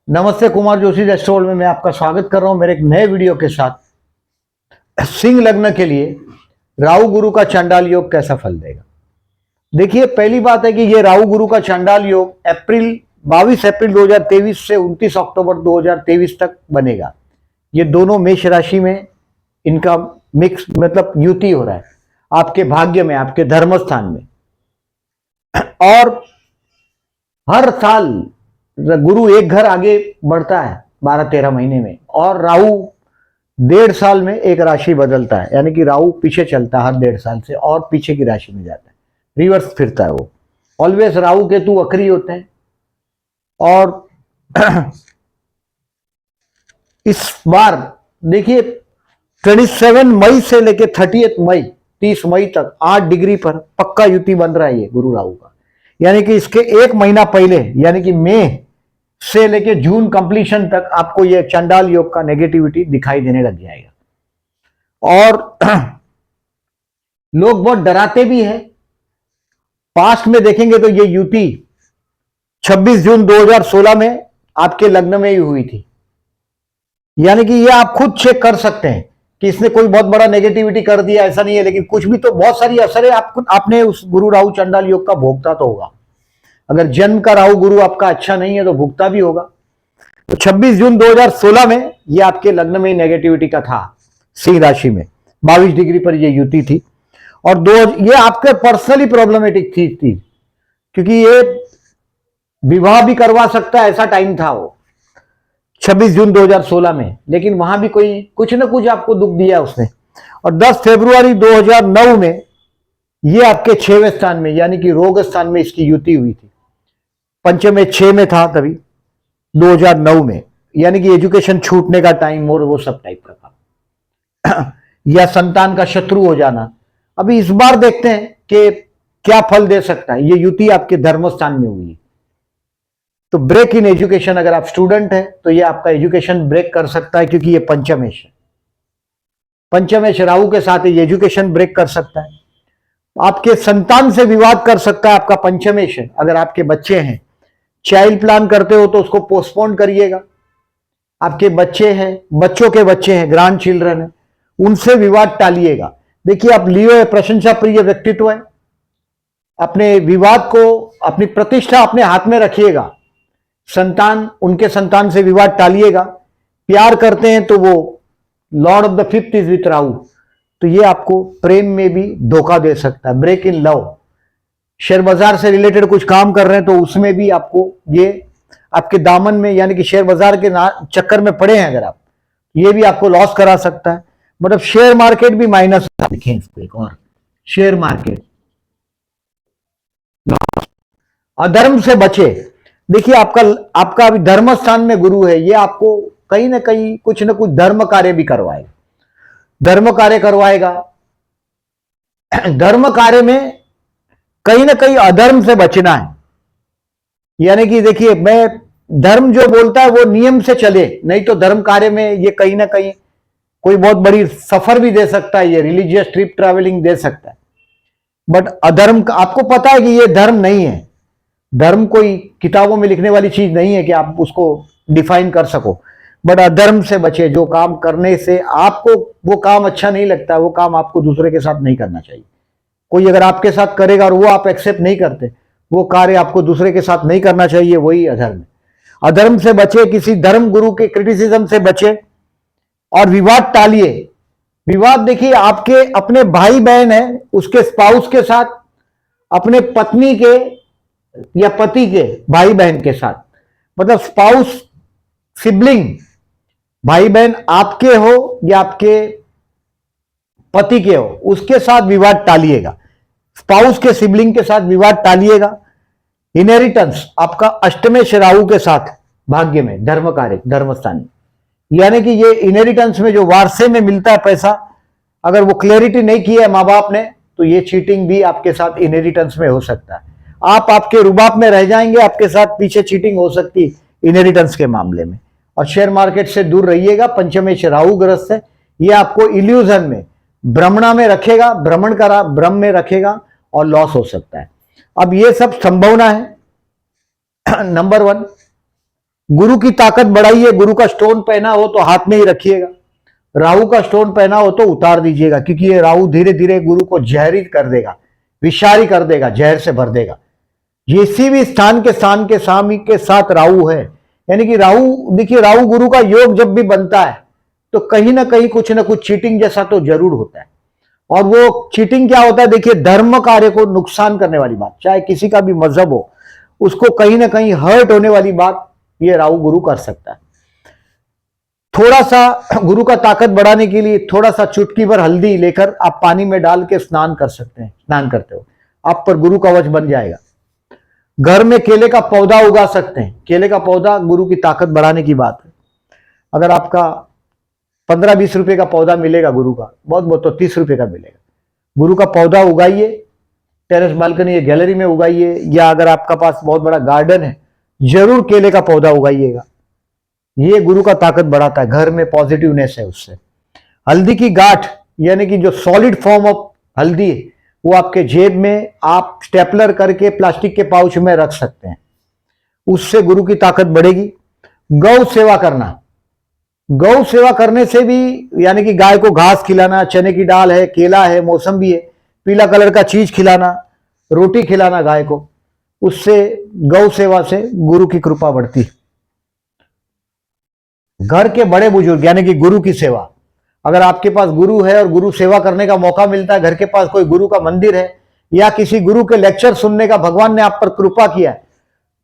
नमस्ते, कुमार जोशी एस्ट्रोवर्ल्ड में मैं आपका स्वागत कर रहा हूं मेरे एक नए वीडियो के साथ। सिंह लग्न के लिए राहु गुरु का चांडाल योग कैसा फल देगा। देखिए, पहली बात है कि ये राहु गुरु का चांडाल योग 22 अप्रैल 2023 से 29 अक्टूबर 2023 तक बनेगा। ये दोनों मेष राशि में इनका मिक्स मतलब युति हो रहा है, आपके भाग्य में, आपके धर्म स्थान में। और हर साल गुरु एक घर आगे बढ़ता है 12-13 महीने में, और राहु 1.5 साल में एक राशि बदलता है, यानी कि राहु पीछे चलता है हर 1.5 साल से और पीछे की राशि में जाता है, रिवर्स फिरता है वो। ऑलवेज राहु केतु वक्री होते हैं। और इस बार देखिए 27 मई से लेकर 30 मई तक 8 डिग्री पर पक्का युति बन रहा है ये गुरु राहु का, यानी कि इसके एक महीना पहले यानी कि मई से लेके जून कंप्लीशन तक आपको ये चंडाल योग का नेगेटिविटी दिखाई देने लग जाएगा। और लोग बहुत डराते भी हैं। पास्ट में देखेंगे तो ये युति 26 जून 2016 में आपके लग्न में ही हुई थी, यानी कि ये आप खुद चेक कर सकते हैं कि इसने कोई बहुत बड़ा नेगेटिविटी कर दिया, ऐसा नहीं है, लेकिन कुछ भी तो बहुत सारी असर है। आपने उस गुरु राहु चंडाल योग का भोगता तो होगा। अगर जन्म का राहु गुरु आपका अच्छा नहीं है तो भुगता भी होगा। तो 26 जून 2016 में ये आपके लग्न में नेगेटिविटी का था, सिंह राशि में 22 डिग्री पर ये युति थी। और ये आपके पर्सनली प्रॉब्लमेटिक थी क्योंकि ये विवाह भी करवा सकता है, ऐसा टाइम था वो 26 जून 2016 में, लेकिन वहां भी कोई कुछ ना कुछ आपको दुख दिया उसने। और 10 फरवरी 2009 में ये आपके 6वें स्थान में यानी कि रोग स्थान में इसकी युति हुई थी। पंचम 6 में था तभी 2009 में, यानी कि एजुकेशन छूटने का टाइम और वो सब टाइप का था या संतान का शत्रु हो जाना। अभी इस बार देखते हैं कि क्या फल दे सकता है। ये युति आपके धर्म स्थान में हुई, तो ब्रेक इन एजुकेशन, अगर आप स्टूडेंट हैं तो ये आपका एजुकेशन ब्रेक कर सकता है, क्योंकि ये पंचमेश है। पंचमेश राहु के साथ ये एजुकेशन ब्रेक कर सकता है। आपके संतान से विवाद कर सकता है आपका पंचमेश है। अगर आपके बच्चे हैं, चाइल्ड प्लान करते हो तो उसको पोस्टपोन करिएगा। आपके बच्चे हैं, बच्चों के बच्चे हैं, ग्रैंड चिल्ड्रन है, उनसे विवाद टालिएगा। देखिए, आप लियो है, प्रशंसा प्रिय व्यक्तित्व है, अपने विवाद को, अपनी प्रतिष्ठा अपने हाथ में रखिएगा। संतान, उनके संतान से विवाद टालिएगा। प्यार करते हैं तो वो Lord of the fifth is with Rahu, तो ये आपको प्रेम में भी धोखा दे सकता है, ब्रेक इन लव। शेयर बाजार से रिलेटेड कुछ काम कर रहे हैं तो उसमें भी आपको ये आपके दामन में, यानी कि शेयर बाजार के चक्कर में पड़े हैं अगर आप, ये भी आपको लॉस करा सकता है। मतलब शेयर मार्केट भी माइनस, देखें इसको एक और, शेयर मार्केट अधर्म से बचे। देखिए, आपका अभी धर्म स्थान में गुरु है, ये आपको कहीं ना कहीं कुछ ना कुछ धर्म कार्य भी करवाएगा, धर्म कार्य करवाएगा। धर्म कार्य में कहीं ना कहीं अधर्म से बचना है, यानी कि देखिए, मैं धर्म जो बोलता है वो नियम से चले, नहीं तो धर्म कार्य में ये कहीं ना कहीं कोई बहुत बड़ी सफर भी दे सकता है, ये रिलीजियस ट्रिप ट्रैवलिंग दे सकता है। बट अधर्म, आपको पता है कि ये धर्म नहीं है। धर्म कोई किताबों में लिखने वाली चीज नहीं है कि आप उसको डिफाइन कर सको। बट अधर्म से बचे, जो काम करने से आपको वो काम अच्छा नहीं लगता, वो काम आपको दूसरे के साथ नहीं करना चाहिए। कोई अगर आपके साथ करेगा और वो आप एक्सेप्ट नहीं करते, वो कार्य आपको दूसरे के साथ नहीं करना चाहिए, वही अधर्म है। अधर्म से बचे, किसी धर्म गुरु के क्रिटिसिज्म से बचे और विवाद टालिए। विवाद देखिए, आपके अपने भाई बहन है उसके स्पाउस के साथ, अपने पत्नी के या पति के भाई बहन के साथ, मतलब स्पाउस, सिबलिंग, भाई बहन आपके हो या आपके पति के हो, उसके साथ विवाद टालिएगा। स्पाउस के सिबलिंग के साथ विवाद टालिएगा। इनहेरिटेंस आपका अष्टमेश राहु के साथ भाग्य में, धर्म कार्य, धर्म स्थान, यानी कि ये इनहेरिटेंस में जो वारसे में मिलता है पैसा, अगर वो क्लैरिटी नहीं की है माँ बाप ने, तो ये चीटिंग भी आपके साथ इनहेरिटेंस में हो सकता है। आप आपके रुबाब में रह जाएंगे, आपके साथ पीछे चीटिंग हो सकती है इनहेरिटेंस के मामले में। और शेयर मार्केट से दूर रहिएगा, पंचमेश राहु ग्रस्त है, ये आपको इल्यूजन में, भ्रमणा में रखेगा, भ्रम में रखेगा और लॉस हो सकता है। अब ये सब संभावना है नंबर 1। गुरु की ताकत बढ़ाइए। गुरु का स्टोन पहना हो तो हाथ में ही रखिएगा, राहु का स्टोन पहना हो तो उतार दीजिएगा, क्योंकि ये राहु धीरे धीरे गुरु को जहरी कर देगा, विषारी कर देगा, जहर से भर देगा। किसी भी स्थान के स्वामी के साथ राहु है, यानी कि राहु, देखिए राहु गुरु का योग जब भी बनता है तो कहीं ना कहीं कुछ ना कुछ चीटिंग जैसा तो जरूर होता है। और वो चीटिंग क्या होता है, देखिए धर्म कार्य को नुकसान करने वाली बात, चाहे किसी का भी मजहब हो, उसको कहीं ना कहीं हर्ट होने वाली बात ये राहु गुरु कर सकता है। थोड़ा सा गुरु का ताकत बढ़ाने के लिए थोड़ा सा चुटकी भर हल्दी लेकर आप पानी में डाल के स्नान कर सकते हैं। स्नान करते हो आप पर गुरु कवच बन जाएगा। घर में केले का पौधा उगा सकते हैं। केले का पौधा गुरु की ताकत बढ़ाने की बात है। अगर आपका 15-20 रुपए का पौधा मिलेगा गुरु का, बहुत बहुत तो 30 रुपए का मिलेगा। गुरु का पौधा उगाइए, टेरेस बालकनी या गैलरी में उगाइए, या अगर आपका पास बहुत बड़ा गार्डन है जरूर केले का पौधा उगाइएगा। ये गुरु का ताकत बढ़ाता है, घर में पॉजिटिवनेस है उससे। हल्दी की गांठ, यानी कि जो सॉलिड फॉर्म ऑफ हल्दी है, वो आपके जेब में आप स्टेपलर करके प्लास्टिक के पाउच में रख सकते हैं, उससे गुरु की ताकत बढ़ेगी। गौ सेवा करना, गौ सेवा करने से भी, यानी कि गाय को घास खिलाना, चने की दाल है, केला है, मौसम्बी है, पीला कलर का चीज खिलाना, रोटी खिलाना गाय को, उससे गौ सेवा से गुरु की कृपा बढ़ती। घर के बड़े बुजुर्ग, यानी कि गुरु की सेवा, अगर आपके पास गुरु है और गुरु सेवा करने का मौका मिलता है, घर के पास कोई गुरु का मंदिर है या किसी गुरु के लेक्चर सुनने का भगवान ने आप पर कृपा किया है,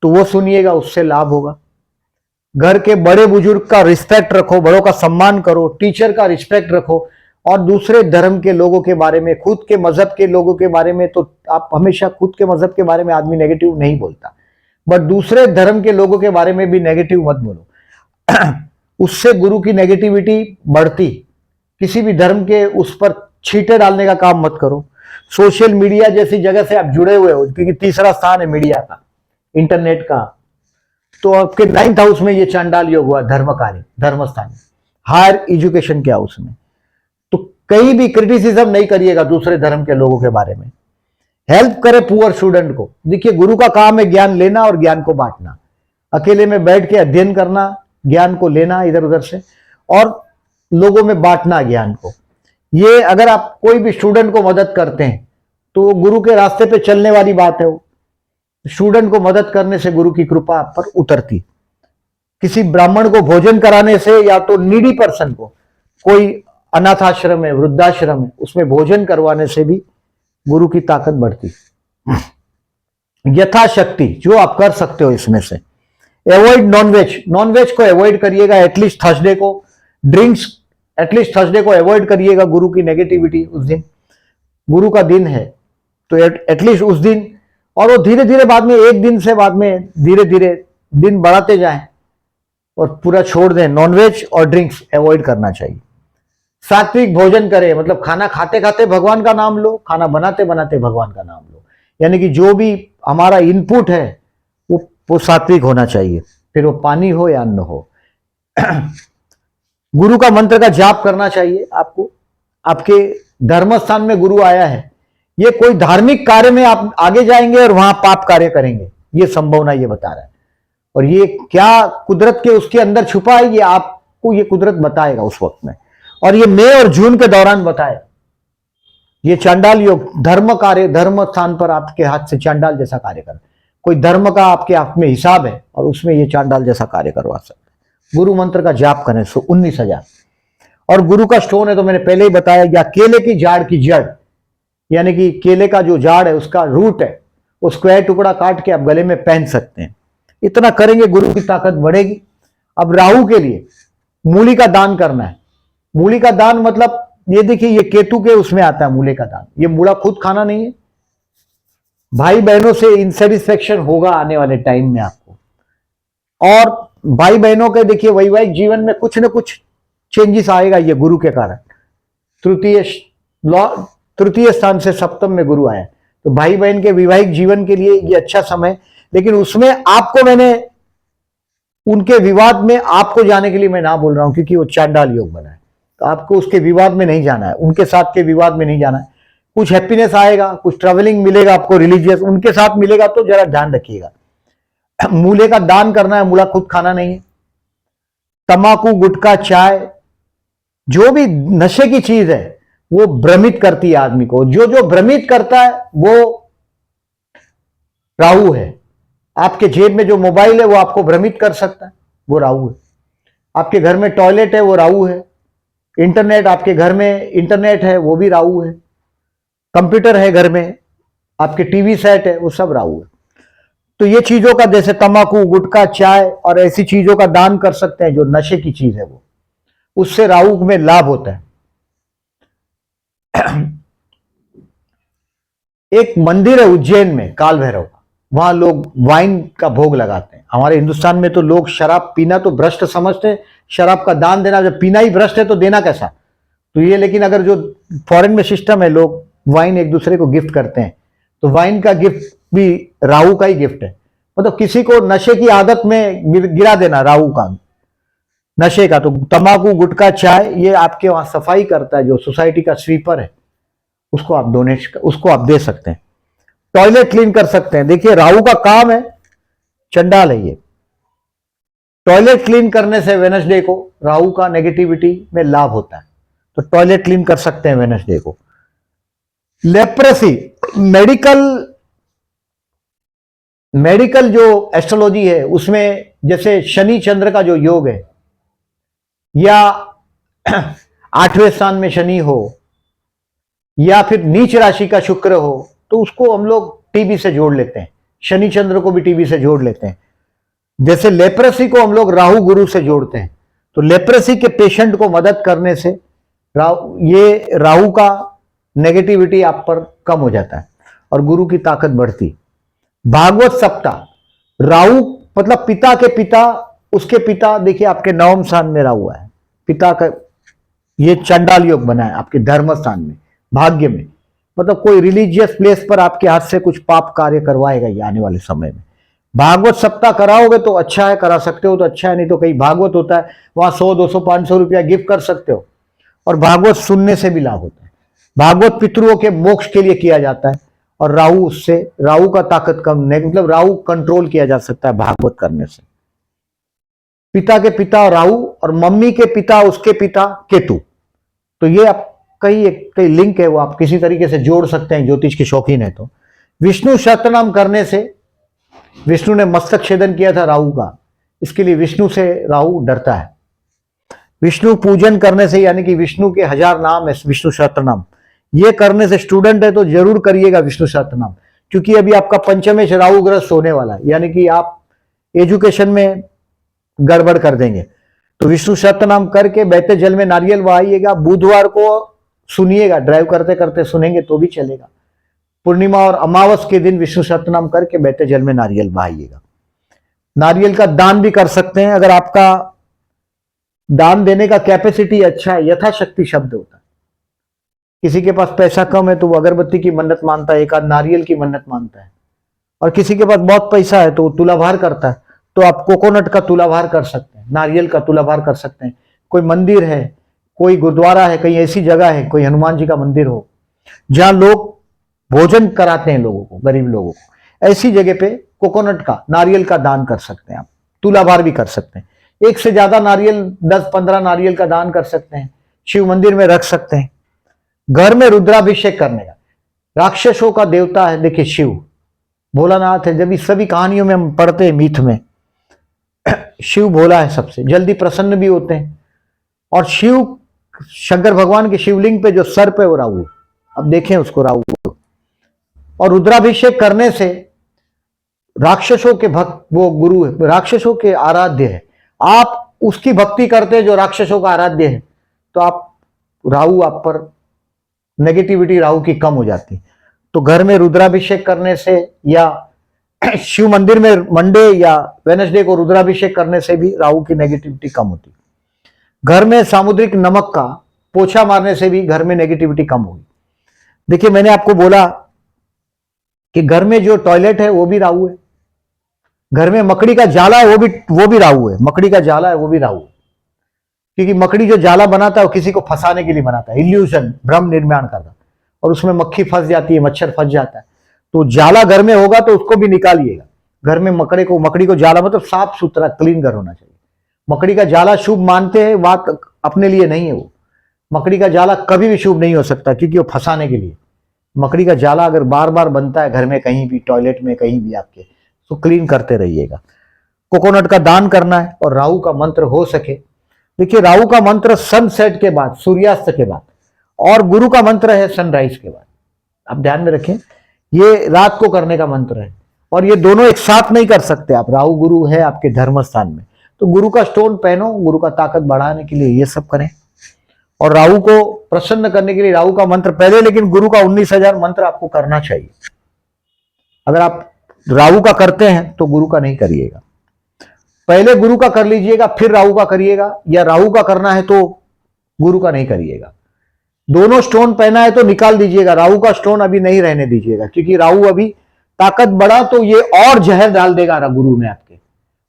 तो वो सुनिएगा, उससे लाभ होगा। घर के बड़े बुजुर्ग का रिस्पेक्ट रखो, बड़ों का सम्मान करो, टीचर का रिस्पेक्ट रखो। और दूसरे धर्म के लोगों के बारे में, खुद के मजहब के लोगों के बारे में, तो आप हमेशा खुद के मजहब के बारे में आदमी नेगेटिव नहीं बोलता, बट दूसरे धर्म के लोगों के बारे में भी नेगेटिव मत बोलो उससे गुरु की नेगेटिविटी बढ़ती। किसी भी धर्म के उस पर छींटे डालने का काम मत करो। सोशल मीडिया जैसी जगह से आप जुड़े हुए हो, क्योंकि तीसरा स्थान है मीडिया का, इंटरनेट का, तो आपके 9th हाउस में ये चांडाल योग हुआ, धर्म कार्य, धर्म स्थान, हायर एजुकेशन के हाउस में। तो कहीं भी क्रिटिसिज्म नहीं करिएगा दूसरे धर्म के लोगों के बारे में। हेल्प करे पुअर स्टूडेंट को। देखिए गुरु का काम है ज्ञान लेना और ज्ञान को बांटना, अकेले में बैठ के अध्ययन करना, ज्ञान को लेना इधर उधर से, और लोगों में बांटना ज्ञान को। ये अगर आप कोई भी स्टूडेंट को मदद करते हैं तो गुरु के रास्ते पे चलने वाली बात है। वो स्टूडेंट को मदद करने से गुरु की कृपा आप पर उतरती। किसी ब्राह्मण को भोजन कराने से, या तो नीडी पर्सन को, कोई अनाथाश्रम है, वृद्धाश्रम है, उसमें भोजन करवाने से भी गुरु की ताकत बढ़ती। यथाशक्ति जो आप कर सकते हो इसमें से। एवॉइड नॉनवेज, नॉनवेज को एवॉइड करिएगा, एटलीस्ट थर्सडे को। ड्रिंक्स एटलीस्ट थर्सडे को एवॉइड करिएगा। गुरु की नेगेटिविटी उस दिन, गुरु का दिन है तो एटलीस्ट उस दिन, और वो धीरे धीरे बाद में, एक दिन से बाद में धीरे धीरे दिन बढ़ाते जाएं और पूरा छोड़ दें। नॉनवेज और ड्रिंक्स एवॉइड करना चाहिए। सात्विक भोजन करें, मतलब खाना खाते खाते भगवान का नाम लो, खाना बनाते बनाते भगवान का नाम लो, यानी कि जो भी हमारा इनपुट है वो सात्विक होना चाहिए, फिर वो पानी हो या अन्न हो। गुरु का मंत्र का जाप करना चाहिए आपको। आपके धर्म स्थान में गुरु आया है, ये कोई धार्मिक कार्य में आप आगे जाएंगे और वहां पाप कार्य करेंगे, ये संभावना ये बता रहा है। और ये क्या कुदरत के उसके अंदर छुपा है, ये आपको ये कुदरत बताएगा उस वक्त में, और ये मई और जून के दौरान बताए। ये चांडाल योग धर्म कार्य, धर्म स्थान पर आपके हाथ से चांडाल जैसा कार्य कर, कोई धर्म का आपके हाथ में हिसाब है और उसमें ये चांडाल जैसा कार्य करवा सकते। गुरु मंत्र का जाप करें 19,000। और गुरु का स्टोन है तो मैंने पहले ही बताया, या केले की झाड़ की जड़, यानी कि केले का जो झाड़ है उसका रूट है, वो स्क्वायर टुकड़ा काट के आप गले में पहन सकते हैं। इतना करेंगे गुरु की ताकत बढ़ेगी। अब राहु के लिए मूली का दान करना है। मूली का दान मतलब ये देखिए, ये केतु के उसमें आता है मूली का दान। ये मूला खुद खाना नहीं है। भाई बहनों से इंसेटिस्फेक्शन होगा आने वाले टाइम में आपको, और भाई बहनों के देखिए वैवाहिक जीवन में कुछ न कुछ चेंजेस आएगा ये गुरु के कारण। तृतीय स्थान से सप्तम में गुरु आया, तो भाई बहन के वैवाहिक जीवन के लिए ये अच्छा समय। लेकिन उसमें आपको, मैंने उनके विवाद में आपको जाने के लिए मैं ना बोल रहा हूं, क्योंकि वो चांडाल योग बना है, तो आपको उसके विवाद में नहीं जाना है, उनके साथ के विवाद में नहीं जाना है। कुछ हैप्पीनेस आएगा, कुछ ट्रैवलिंग मिलेगा आपको, रिलीजियस उनके साथ मिलेगा, तो जरा ध्यान रखिएगा। मूले का दान करना है, मूला खुद खाना नहीं है। तंबाकू, गुटखा, चाय, जो भी नशे की चीज है वो भ्रमित करती है आदमी को। जो जो भ्रमित करता है वो राहु है। आपके जेब में जो मोबाइल है वो आपको भ्रमित कर सकता है, वो राहु है। आपके घर में टॉयलेट है, वो राहु है। इंटरनेट, आपके घर में इंटरनेट है, वो भी राहु है। कंप्यूटर है घर में, आपके टीवी सेट है, वो सब राहु है। तो ये चीजों का, जैसे तंबाकू, गुटखा, चाय और ऐसी चीजों का दान कर सकते हैं जो नशे की चीज है, वो उससे राहु में लाभ होता है। एक मंदिर है उज्जैन में, काल भैरव का, वहां लोग वाइन का भोग लगाते हैं। हमारे हिंदुस्तान में तो लोग शराब पीना तो भ्रष्ट समझते हैं, शराब का दान देना, जब पीना ही भ्रष्ट है तो देना कैसा। तो ये, लेकिन अगर जो फॉरेन में सिस्टम है, लोग वाइन एक दूसरे को गिफ्ट करते हैं, तो वाइन का गिफ्ट भी राहु का ही गिफ्ट है। मतलब किसी को नशे की आदत में गिरा देना राहु का, नशे का। तो तंबाकू, गुटखा, चाय, ये आपके वहां सफाई करता है, जो सोसाइटी का स्वीपर है, उसको आप दे सकते हैं। टॉयलेट क्लीन कर सकते हैं। देखिए राहु का काम है, चंडाल है ये। टॉयलेट क्लीन करने से वेडनेसडे को राहु का नेगेटिविटी में लाभ होता है, तो टॉयलेट क्लीन कर सकते हैं वेडनेसडे को। लेप्रेसी, मेडिकल जो एस्ट्रोलॉजी है उसमें, जैसे शनि चंद्र का जो योग है, या 8वें स्थान में शनि हो, या फिर नीच राशि का शुक्र हो, तो उसको हम लोग टीबी से जोड़ लेते हैं। शनि चंद्र को भी टीबी से जोड़ लेते हैं। जैसे लेप्रेसी को हम लोग राहु गुरु से जोड़ते हैं, तो लेप्रेसी के पेशेंट को मदद करने से ये राहु का नेगेटिविटी आप पर कम हो जाता है और गुरु की ताकत बढ़ती। भागवत सप्ताह, राहु मतलब पिता के पिता, उसके पिता, देखिए आपके 9वें स्थान में राहु है, पिता का ये चंडाल योग बना है आपके धर्म स्थान में, भाग्य में। मतलब कोई रिलीजियस प्लेस पर आपके हाथ से कुछ पाप कार्य करवाएगा ये आने वाले समय में। भागवत सप्ताह कराओगे तो अच्छा है, करा सकते हो तो अच्छा है, नहीं तो कहीं भागवत होता है वहां 100, 200, 500 रुपया गिफ्ट कर सकते हो। और भागवत सुनने से भी लाभ होता है। भागवत पितरों के मोक्ष के लिए किया जाता है, और राहु का ताकत कम नहीं, मतलब राहु कंट्रोल किया जा सकता है भागवत करने से। पिता के पिता राहु और मम्मी के पिता उसके पिता केतु, तो ये आप कई लिंक है, वो आप किसी तरीके से जोड़ सकते हैं, ज्योतिष के शौकीन है तो। विष्णु सहस्त्रनाम करने से, विष्णु ने मस्तक छेदन किया था राहु का, इसके लिए विष्णु से राहु डरता है। विष्णु पूजन करने से, यानी कि विष्णु के 1000 नाम है, विष्णु सहस्त्रनाम, ये करने से, स्टूडेंट है तो जरूर करिएगा विष्णु सहस्त्रनाम, क्योंकि अभी आपका पंचमेश राहु ग्रस्त होने वाला है, यानी कि आप एजुकेशन में गड़बड़ कर देंगे। तो विष्णु सहस्त्रनाम करके बहते जल में नारियल बहाइएगा। बुधवार को सुनिएगा, ड्राइव करते करते सुनेंगे तो भी चलेगा। पूर्णिमा और अमावस के दिन विष्णु सहस्त्रनाम करके बहते जल में नारियल बहाइएगा। नारियल का दान भी कर सकते हैं, अगर आपका दान देने का कैपेसिटी अच्छा है, यथाशक्ति शब्द होता है। किसी के पास पैसा कम है तो वो अगरबत्ती की मन्नत मानता है, एक आध नारियल की मन्नत मानता है। और किसी के पास बहुत पैसा है तो वो तुलाभार करता है, तो आप कोकोनट का तुलाभार कर सकते हैं, नारियल का तुलाभार कर सकते हैं। कोई मंदिर है, कोई गुरुद्वारा है, कहीं ऐसी जगह है, कोई हनुमान जी का मंदिर हो जहां लोग भोजन कराते हैं लोगों को, गरीब लोगों को, ऐसी जगह पे कोकोनट का, नारियल का दान कर सकते हैं आप। तुलाभार भी कर सकते हैं, एक से ज्यादा नारियल, 10-15 नारियल का दान कर सकते हैं, शिव मंदिर में रख सकते हैं। घर में रुद्राभिषेक करने का, राक्षसों का देवता है देखिए शिव, भोलानाथ है। जब इस सभी कहानियों में हम पढ़ते हैं, मीथ में, शिव भोला है, सबसे जल्दी प्रसन्न भी होते हैं। और शिव, शंकर भगवान के शिवलिंग पे जो सर्प है वो राहु, अब देखें उसको राहु। और रुद्राभिषेक करने से राक्षसों के भक्त, वो गुरु है, राक्षसों के आराध्य है, आप उसकी भक्ति करते हैं जो राक्षसों का आराध्य है, तो आप राहु, आप पर नेगेटिविटी राहु की कम हो जाती। तो घर में रुद्राभिषेक करने से, या शिव मंदिर में मंडे या वेडनेसडे को रुद्राभिषेक करने से भी राहु की नेगेटिविटी कम होती। घर में सामुद्रिक नमक का पोछा मारने से भी घर में नेगेटिविटी कम होगी। देखिए मैंने आपको बोला कि घर में जो टॉयलेट है वो भी राहु है, घर में मकड़ी का जाला है वो भी राहु है, मकड़ी का जाला है वो भी राहु है। क्योंकि मकड़ी जो जाला बनाता है वो किसी को फंसाने के लिए बनाता है, इल्यूजन, भ्रम निर्माण करता है, और उसमें मक्खी फंस जाती है, मच्छर फंस जाता है। तो जाला घर में होगा तो उसको भी निकालिएगा। घर में मकड़ी को जाला मतलब साफ सुथरा क्लीन घर होना चाहिए। मकड़ी का जाला शुभ मानते हैं, बात अपने लिए नहीं है। वो मकड़ी का जाला कभी भी शुभ नहीं हो सकता, क्योंकि वो फंसाने के लिए। मकड़ी का जाला अगर बार बार बनता है घर में, कहीं भी टॉयलेट में कहीं भी आपके, तो क्लीन करते रहिएगा। कोकोनट का दान करना है और राहु का मंत्र हो सके। देखिए राहु का मंत्र सनसेट के बाद, सूर्यास्त के बाद, और गुरु का मंत्र है सनराइज के बाद। आप ध्यान में रखें, ये रात को करने का मंत्र है और ये दोनों एक साथ नहीं कर सकते आप। राहु गुरु है आपके धर्म स्थान में, तो गुरु का स्टोन पहनो, गुरु का ताकत बढ़ाने के लिए ये सब करें। और राहु को प्रसन्न करने के लिए राहु का मंत्र पहले, लेकिन गुरु का 19,000 मंत्र आपको करना चाहिए। अगर आप राहु का करते हैं तो गुरु का नहीं करिएगा। पहले गुरु का कर लीजिएगा फिर राहु का करिएगा, या राहु का करना है तो गुरु का नहीं करिएगा। दोनों स्टोन पहना है तो निकाल दीजिएगा, राहु का स्टोन अभी नहीं रहने दीजिएगा, क्योंकि राहु अभी ताकत बढ़ा तो ये और जहर डाल देगा गुरु में आपके।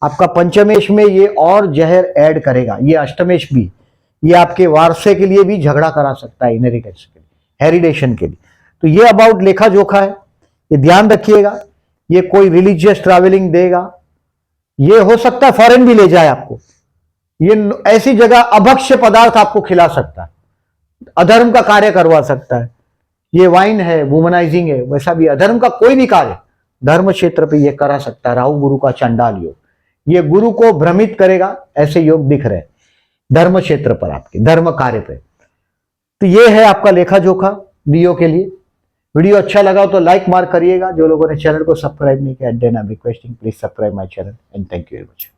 आपका पंचमेश में ये और जहर ऐड करेगा, ये अष्टमेश भी, ये आपके वारसे के लिए भी झगड़ा करा सकता है, इनहेरिटेंस के लिए, हेरिडेशन के लिए। तो ये अबाउट लेखा जोखा है, ये ध्यान रखिएगा। ये कोई रिलीजियस ट्रैवलिंग देगा, ये हो सकता है फॉरेन भी ले जाए आपको, ये ऐसी जगह अभक्ष्य पदार्थ आपको खिला सकता है, अधर्म का कार्य करवा सकता है। ये वाइन है, वुमनाइजिंग है, वैसा भी अधर्म का कोई भी कार्य धर्म क्षेत्र पे ये करा सकता है। राहु गुरु का चंडाल योग, ये गुरु को भ्रमित करेगा, ऐसे योग दिख रहे धर्म क्षेत्र पर, आपके धर्म कार्य पे। तो ये है आपका लेखा जोखा लियो के लिए। वीडियो अच्छा लगा तो लाइक मार्क करिएगा। जो लोगों ने चैनल को सब्सक्राइब नहीं किया, then I am requesting please subscribe my channel and thank you very much.